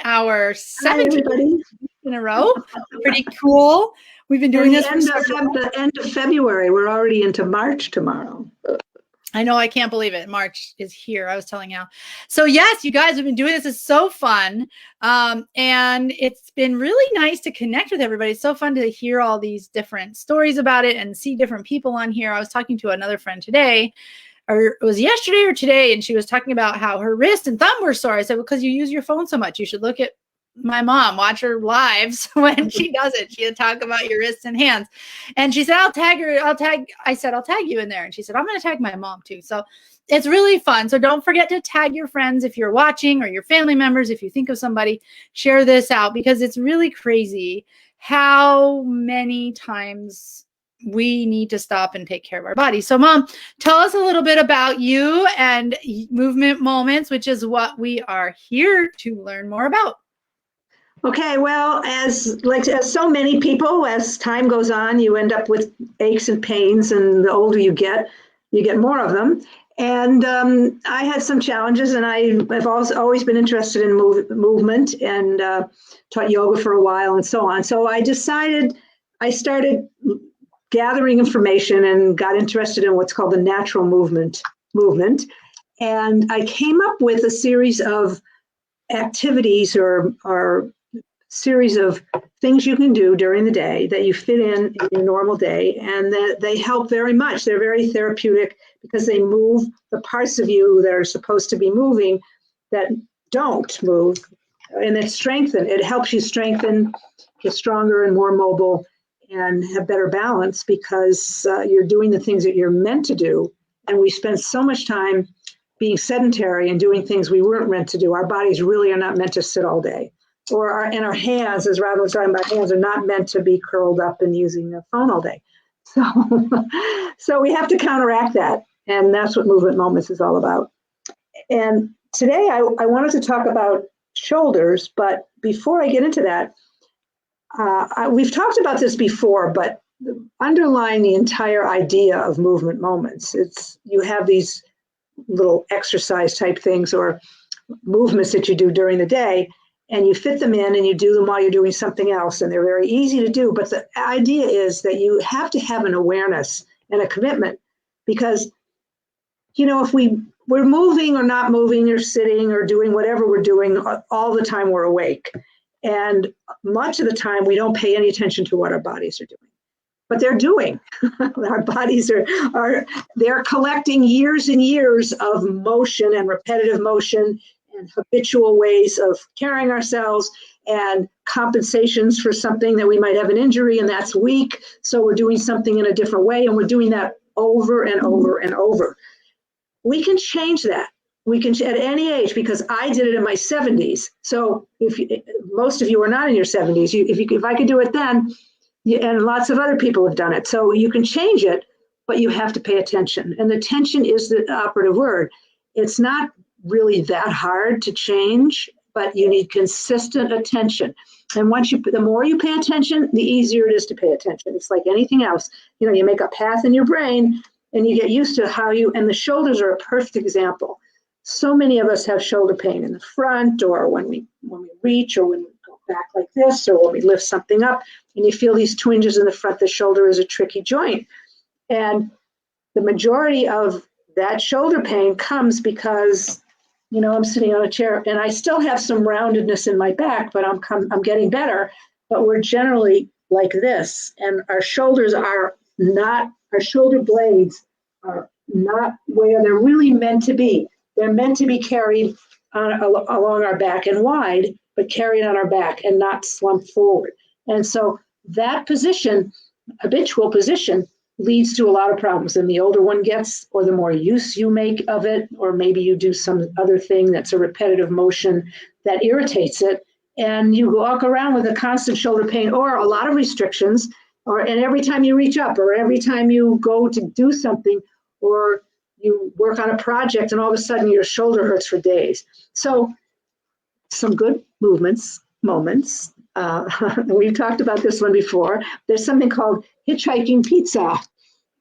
Our Hi, 17th everybody. in a row. Pretty cool. We've been doing this for the end of February. We're already into March tomorrow. I know, I can't believe it. March is here. I was telling Al. So yes, you guys have been doing this. It's so fun. And it's been really nice to connect with everybody. It's so fun to hear all these different stories about it and see different people on here. I was talking to another friend today, or it was yesterday or today, and she was talking about how her wrist and thumb were sore. I said, because you use your phone so much. You should look at my mom, watch her lives when she does it. She'll talk about your wrists and hands. And she said, I'll tag her. I said, I'll tag you in there. And she said, I'm going to tag my mom too. So it's really fun. So don't forget to tag your friends if you're watching, or your family members. If you think of somebody, share this out, because it's really crazy how many times we need to stop and take care of our body. So Mom, tell us a little bit about you and Movement Moments, which is what we are here to learn more about. Okay, well, as so many people, as time goes on, you end up with aches and pains, and the older you get more of them. And I had some challenges, and I've always been interested in movement, and taught yoga for a while and so on. So I started gathering information and got interested in what's called the natural movement. And I came up with a series of activities or series of things you can do during the day that you fit in your normal day, and that they help very much. They're very therapeutic because they move the parts of you that are supposed to be moving that don't move, and it helps you strengthen, get stronger and more mobile, and have better balance, because you're doing the things that you're meant to do. And we spend so much time being sedentary and doing things we weren't meant to do. Our bodies really are not meant to sit all day. And our hands, as Rob was talking about, hands are not meant to be curled up and using a phone all day. So we have to counteract that. And that's what Movement Moments is all about. And today I wanted to talk about shoulders, but before I get into that, we've talked about this before, but underlying the entire idea of Movement Moments, you have these little exercise type things or movements that you do during the day, and you fit them in and you do them while you're doing something else, and they're very easy to do. But the idea is that you have to have an awareness and a commitment, because, if we're moving or not moving or sitting or doing whatever we're doing, all the time we're awake. And much of the time we don't pay any attention to what our bodies are doing. But they're doing. Our bodies they're collecting years and years of motion and repetitive motion and habitual ways of carrying ourselves and compensations for something that we might have an injury, and that's weak. So we're doing something in a different way, and we're doing that over and over and over. We can change that. We can at any age, because I did it in my 70s. So most of you are not in your 70s. If I could do it then, and lots of other people have done it. So you can change it, but you have to pay attention. And the attention is the operative word. It's not really that hard to change, but you need consistent attention. And the more you pay attention, the easier it is to pay attention. It's like anything else. You make a path in your brain, and you get used to and the shoulders are a perfect example. So many of us have shoulder pain in the front, or when we reach, or when we go back like this, or when we lift something up, and you feel these twinges in the front. The shoulder is a tricky joint. And the majority of that shoulder pain comes because, I'm sitting on a chair and I still have some roundedness in my back, but I'm getting better. But we're generally like this, and our shoulder blades are not where they're really meant to be. They're meant to be carried along our back and wide, but carried on our back and not slumped forward. And so that position, habitual position, leads to a lot of problems. And the older one gets, or the more use you make of it, or maybe you do some other thing that's a repetitive motion that irritates it, and you walk around with a constant shoulder pain or a lot of restrictions, and every time you reach up, or every time you go to do something, or you work on a project, and all of a sudden your shoulder hurts for days. So some good moments. We've talked about this one before. There's something called hitchhiking pizza.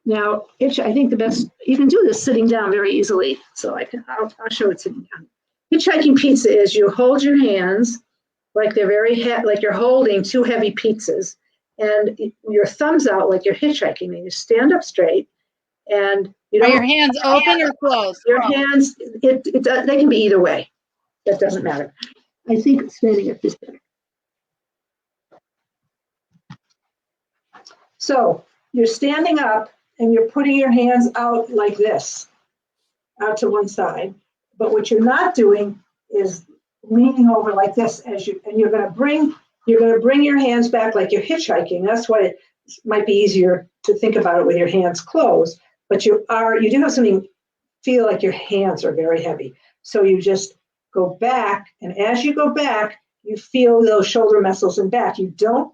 Now, I think the best, you can do this sitting down very easily. So I'll show it sitting down. Hitchhiking pizza is you hold your hands like they're like you're holding two heavy pizzas, and your thumbs out like you're hitchhiking, and you stand up straight, and you Are don't. your hands open or closed? Your hands, they can be either way. That doesn't matter. I think standing up is better. So you're standing up and you're putting your hands out like this, out to one side. But what you're not doing is leaning over like this and you're going to bring your hands back like you're hitchhiking. That's why it might be easier to think about it with your hands closed. But you do have something, feel like your hands are very heavy. So you just go back, and as you go back, you feel those shoulder muscles in back. You don't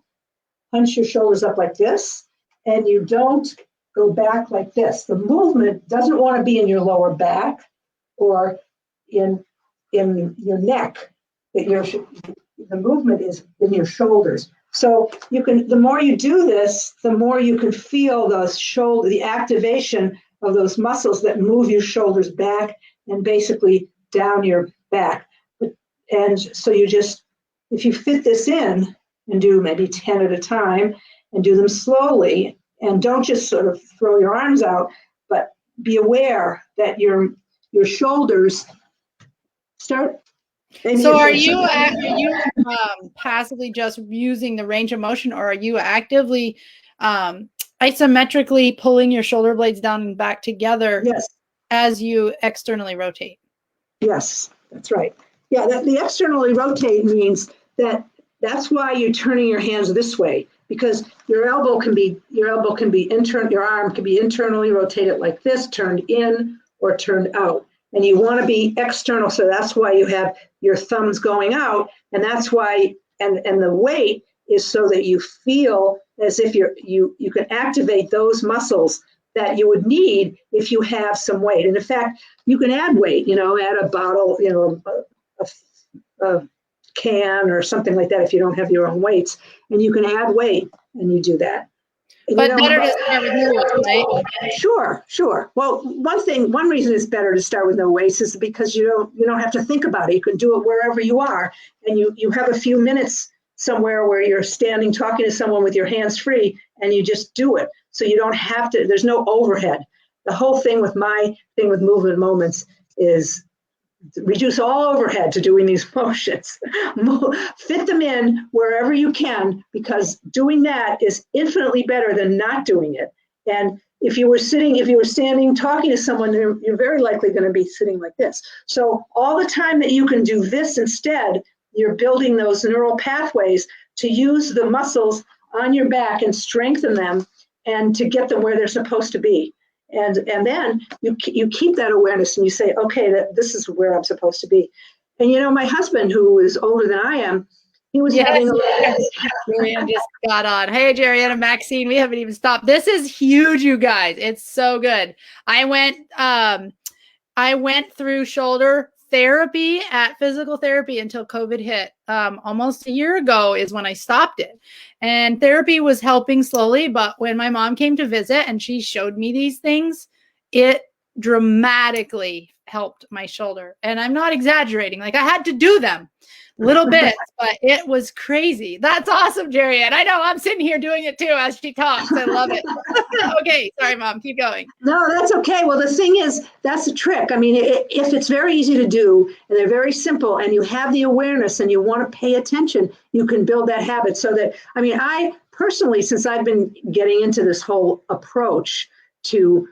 hunch your shoulders up like this, and you don't go back like this. The movement doesn't want to be in your lower back or in your neck. The movement is in your shoulders. So the more you do this, the more you can feel the activation of those muscles that move your shoulders back and basically down your back. And so if you fit this in and do maybe 10 at a time and do them slowly, and don't just sort of throw your arms out, but be aware that your shoulders start. So are you passively just using the range of motion, or are you actively isometrically pulling your shoulder blades down and back together? Yes. As you externally rotate? Yes, that's right. Yeah, the externally rotate means that's why you're turning your hands this way, because your arm can be internally rotated like this, turned in or turned out. And you want to be external, so that's why you have your thumbs going out, and that's why, and the weight is so that you feel as if you can activate those muscles that you would need if you have some weight. And in fact, you can add weight, add a bottle, a can or something like that if you don't have your own weights, and you can add weight and you do that. And but better to start with no weights, right? Sure. Well, one reason it's better to start with no weights is because you don't have to think about it. You can do it wherever you are, and you have a few minutes somewhere where you're standing talking to someone with your hands free, and you just do it. So you don't have to, there's no overhead. The whole thing with movement moments is reduce all overhead to doing these motions. Fit them in wherever you can, because doing that is infinitely better than not doing it. And if you were standing talking to someone, you're very likely going to be sitting like this. So all the time that you can do this instead, you're building those neural pathways to use the muscles on your back and strengthen them and to get them where they're supposed to be. And then you keep that awareness and you say, okay, this is where I'm supposed to be. And my husband, who is older than I am, he was having Jerianne just got on. Hey, Jerianne and Maxine, we haven't even stopped. This is huge, you guys. It's so good. I went through shoulder therapy at physical therapy until COVID hit. Almost a year ago is when I stopped it. And therapy was helping slowly, but when my mom came to visit and she showed me these things, it dramatically helped my shoulder. And I'm not exaggerating. Like, I had to do them little bits, but it was crazy. That's awesome, Jerry. And I know I'm sitting here doing it too as she talks. I love it. Okay. Sorry, Mom. Keep going. No, that's okay. Well, the thing is, that's the trick. I mean, if it's very easy to do and they're very simple and you have the awareness and you want to pay attention, you can build that habit so that, I personally, since I've been getting into this whole approach to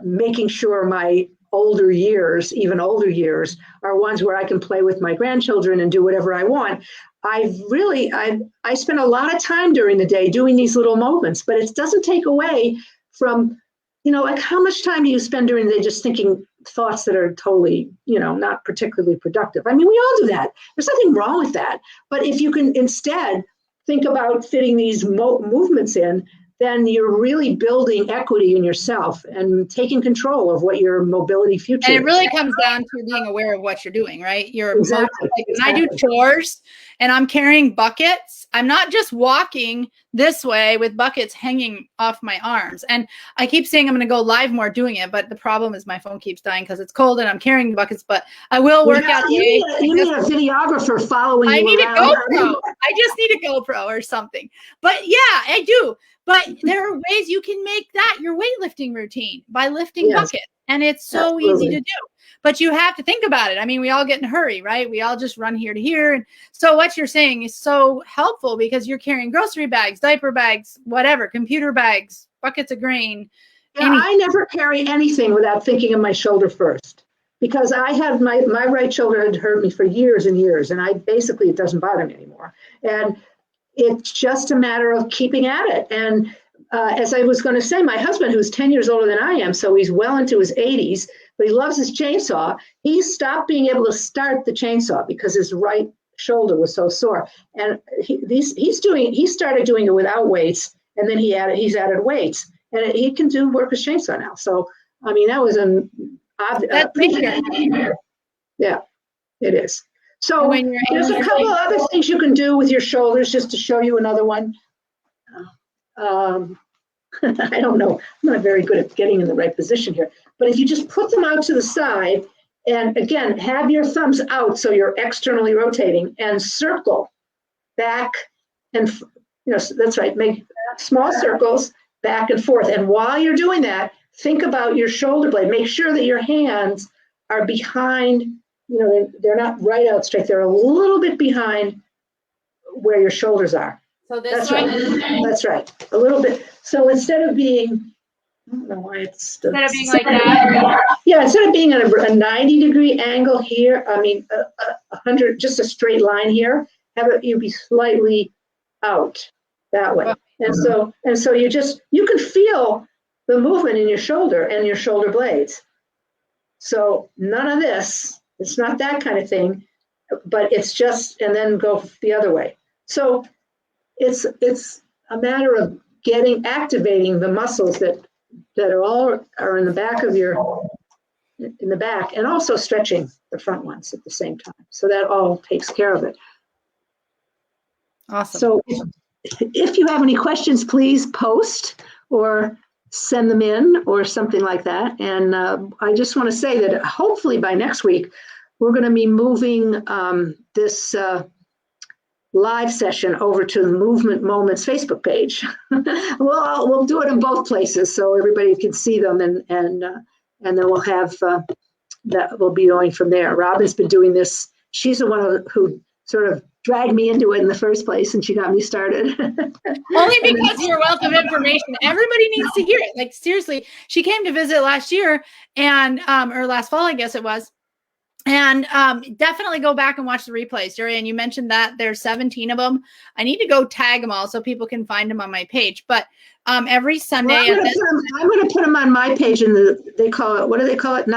making sure my even older years are ones where I can play with my grandchildren and do whatever I want. I spend a lot of time during the day doing these little moments, but it doesn't take away from, like how much time do you spend during the day just thinking thoughts that are totally, not particularly productive? I mean, we all do that. There's nothing wrong with that. But if you can instead think about fitting these movements in, then you're really building equity in yourself and taking control of what your mobility future And it really is. comes down to being aware of what you're doing, right? Exactly. Like when I do chores and I'm carrying buckets, I'm not just walking this way with buckets hanging off my arms. And I keep saying I'm going to go live more doing it, but the problem is my phone keeps dying because it's cold and I'm carrying the buckets, but I will work out. You need a videographer following you around. I need a GoPro. I just need a GoPro or something. But yeah, I do. But there are ways you can make that your weightlifting routine by lifting buckets. And it's so easy to do. But you have to think about it. I mean, we all get in a hurry, right? We all just run here to here. And so what you're saying is so helpful because you're carrying grocery bags, diaper bags, whatever, computer bags, buckets of grain. Yeah, I never carry anything without thinking of my shoulder first. Because I had my right shoulder had hurt me for years and years. And it doesn't bother me anymore. And it's just a matter of keeping at it. And as I was going to say, my husband, who's 10 years older than I am, so he's well into his 80s, but he loves his chainsaw. He stopped being able to start the chainsaw because his right shoulder was so sore. And he started doing it without weights, and then he's added weights, and he can work with chainsaw now. So I mean, that was yeah, it is. So there's a couple of other things you can do with your shoulders, just to show you another one. I don't know. I'm not very good at getting in the right position here. But if you just put them out to the side, and again, have your thumbs out so you're externally rotating, and circle back and, that's right, make small circles back and forth. And while you're doing that, think about your shoulder blade. Make sure that your hands are behind, they're not right out straight. They're a little bit behind where your shoulders are. So that's right. That's right. A little bit. So instead of being, I don't know why it's still, instead of being like that. Yeah, instead of being at a 90-degree angle here, I mean, 100, just a straight line here, you be slightly out that way. And so you can feel the movement in your shoulder and your shoulder blades. So none of this, it's not that kind of thing, but it's just, and then go the other way. So it's a matter of activating the muscles that are in the back of in the back, and also stretching the front ones at the same time. So that all takes care of it. Awesome. So if you have any questions, please post or send them in or something like that. And I just want to say that hopefully by next week, we're going to be moving this live session over to the Movement Moments Facebook page. We'll do it in both places so everybody can see them, and then we'll have that. We'll be going from there. Robin's been doing this. She's the one who sort of dragged me into it in the first place, and she got me started. Only because you're a wealth of information. Everybody needs to hear it. Like seriously, she came to visit last year and or last fall, I guess it was. And definitely go back and watch the replays, Jerry. And you mentioned that there's 17 of them. I need to go tag them all so people can find them on my page. But every Sunday, I'm going to put them on my page. And they call it, what do they call it?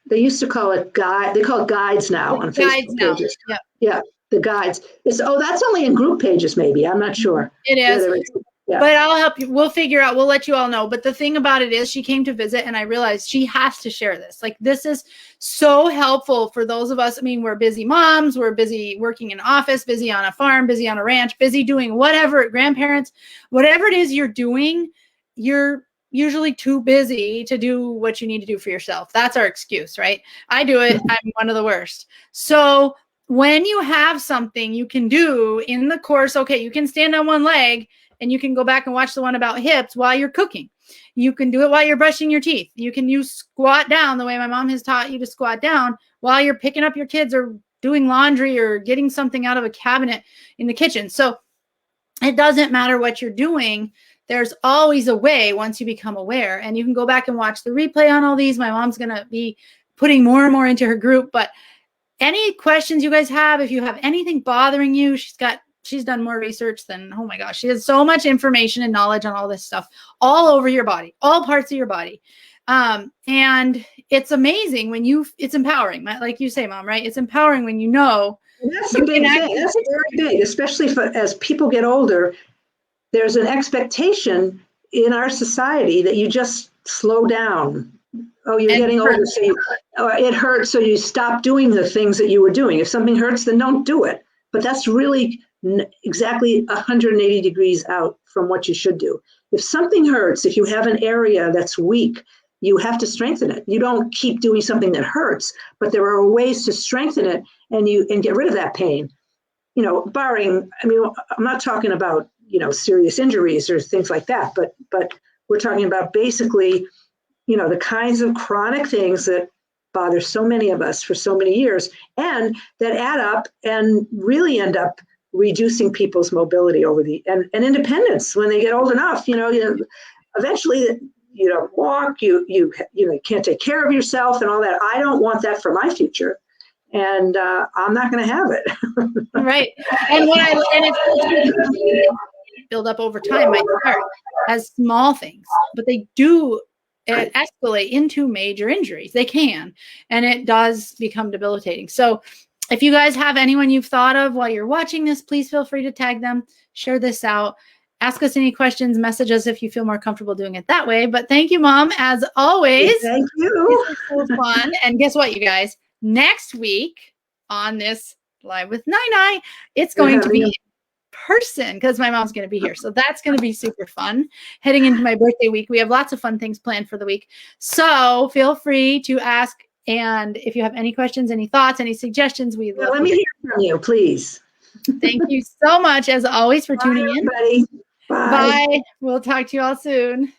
They used to call it guide. They call it guides now on Facebook pages. Yeah, the guides. That's only in group pages, maybe. I'm not sure. It is. Yeah. But I'll help you. We'll figure out. We'll let you all know. But the thing about it is she came to visit and I realized she has to share this. Like this is so helpful for those of us. I mean, we're busy moms. We're busy working in an office, busy on a farm, busy on a ranch, busy doing whatever, grandparents, whatever it is you're doing, you're usually too busy to do what you need to do for yourself. That's our excuse, right? I do it. I'm one of the worst. So when you have something you can do in the course, okay, you can stand on one leg and you can go back and watch the one about hips while you're cooking. You can do it while you're brushing your teeth. You can squat down the way my mom has taught you to squat down while you're picking up your kids or doing laundry or getting something out of a cabinet in the kitchen. So it doesn't matter what you're doing. There's always a way once you become aware. And you can go back and watch the replay on all these. My mom's going to be putting more and more into her group. But any questions you guys have, if you have anything bothering you, she's done more research than, oh my gosh, she has so much information and knowledge on all this stuff all over your body, all parts of your body. And it's amazing when it's empowering, like you say, Mom, right? It's empowering when you know. That's a big thing. That's very big, especially as people get older. There's an expectation in our society that you just slow down. Oh, you're getting older, so it hurts, so you stop doing the things that you were doing. If something hurts, then don't do it. But that's really exactly 180 degrees out from what you should do. If something hurts, if you have an area that's weak, you have to strengthen it. You don't keep doing something that hurts, but there are ways to strengthen it and get rid of that pain. Barring, I mean, I'm not talking about, serious injuries or things like that, but we're talking about basically, the kinds of chronic things that bother so many of us for so many years and that add up and really end up reducing people's mobility and independence when they get old enough. Eventually you don't walk, you can't take care of yourself and all that. I don't want that for my future, and I'm not going to have it. Right. And it's build up over time might start as small things, but they do escalate into major injuries. They can, and it does become debilitating. So if you guys have anyone you've thought of while you're watching this, please feel free to tag them, share this out, ask us any questions, message us if you feel more comfortable doing it that way. But thank you, Mom, as always. Thank you. This was so fun. And guess what, you guys? Next week on this Live with Nai, it's going to be in person because my mom's going to be here. So that's going to be super fun. Heading into my birthday week, we have lots of fun things planned for the week. So feel free to ask. And if you have any questions, any thoughts, any suggestions, let me hear from you, please. Thank you so much, as always, for tuning in. Bye. Bye. We'll talk to you all soon.